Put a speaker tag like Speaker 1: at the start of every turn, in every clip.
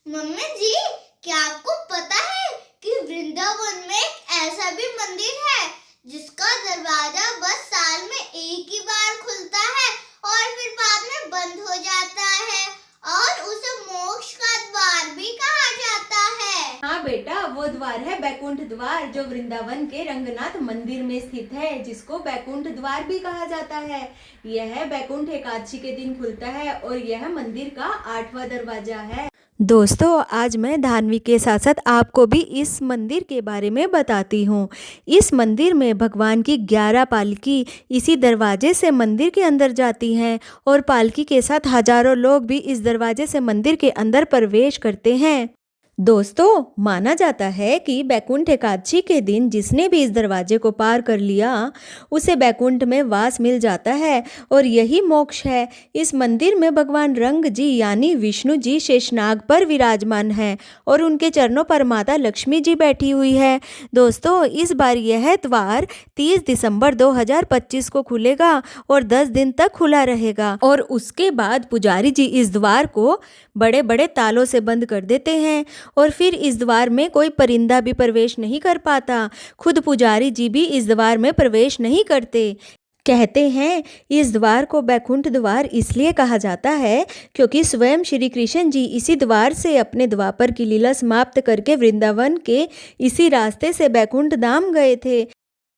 Speaker 1: Mummy जी, क्या आपको पता है कि वृंदावन में एक ऐसा भी मंदिर है जिसका दरवाजा बस साल में एक ही बार खुलता है और फिर बाद में बंद हो जाता है और उसे मोक्ष का द्वार भी कहा जाता है।
Speaker 2: हाँ बेटा, वो द्वार है बैकुंठ द्वार, जो वृंदावन के रंगनाथ मंदिर में स्थित है, जिसको बैकुंठ द्वार भी कहा जाता है। यह बैकुंठ एकादशी के दिन खुलता है और यह मंदिर का 8वां दरवाजा है। दोस्तों, आज मैं धान्वी के साथ साथ आपको भी इस मंदिर के बारे में बताती हूँ। इस मंदिर में भगवान की 11 पालकी इसी दरवाजे से मंदिर के अंदर जाती हैं और पालकी के साथ हजारों लोग भी इस दरवाजे से मंदिर के अंदर प्रवेश करते हैं। दोस्तों, माना जाता है कि बैकुंठ एकादशी के दिन जिसने भी इस दरवाजे को पार कर लिया उसे बैकुंठ में वास मिल जाता है और यही मोक्ष है। इस मंदिर में भगवान रंग जी यानी विष्णु जी शेषनाग पर विराजमान हैं और उनके चरणों पर माता लक्ष्मी जी बैठी हुई है। दोस्तों, इस बार यह द्वार 30 दिसंबर 2025 को खुलेगा और 10 दिन तक खुला रहेगा और उसके बाद पुजारी जी इस द्वार को बड़े बड़े तालों से बंद कर देते हैं और फिर इस द्वार में कोई परिंदा भी प्रवेश नहीं कर पाता। खुद पुजारी जी भी इस द्वार में प्रवेश नहीं करते। कहते हैं इस द्वार को बैकुंठ द्वार इसलिए कहा जाता है क्योंकि स्वयं श्री कृष्ण जी इसी द्वार से अपने द्वापर की लीला समाप्त करके वृंदावन के इसी रास्ते से बैकुंठ धाम गए थे।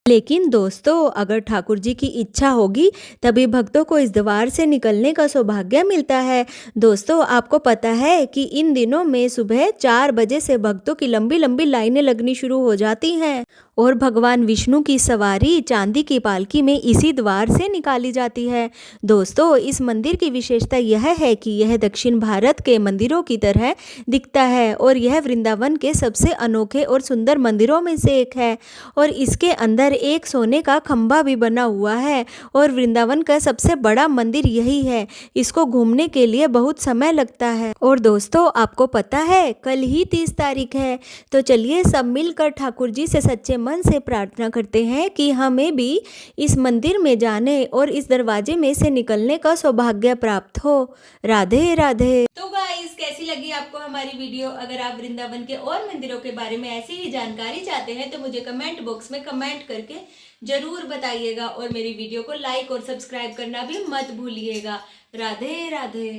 Speaker 2: लेकिन दोस्तों, अगर ठाकुर जी की इच्छा होगी तभी भक्तों को इस द्वार से निकलने का सौभाग्य मिलता है। दोस्तों, आपको पता है कि इन दिनों में सुबह 4 बजे से भक्तों की लंबी लंबी लाइनें लगनी शुरू हो जाती हैं और भगवान विष्णु की सवारी चांदी की पालकी में इसी द्वार से निकाली जाती है। दोस्तों, इस मंदिर की विशेषता यह है कि यह दक्षिण भारत के मंदिरों की तरह दिखता है और यह वृंदावन के सबसे अनोखे और सुंदर मंदिरों में से एक है और इसके अंदर एक सोने का खंभा भी बना हुआ है और वृंदावन का सबसे बड़ा मंदिर यही है। इसको घूमने के लिए बहुत समय लगता है। और दोस्तों, आपको पता है कल ही 30 तारीख है, तो चलिए सब मिलकर ठाकुर जी से सच्चे मन से प्रार्थना करते हैं कि हमें भी इस मंदिर में जाने और इस दरवाजे में से निकलने का सौभाग्य प्राप्त हो। राधे राधे। तो गाइस, कैसी लगी आपको हमारी वीडियो? अगर आप वृंदावन के और मंदिरों के बारे में ऐसी ही जानकारी चाहते हैं तो मुझे कमेंट बॉक्स में कमेंट करके जरूर बताइएगा और मेरी वीडियो को लाइक और सब्सक्राइब करना भी मत भूलिएगा। राधे राधे।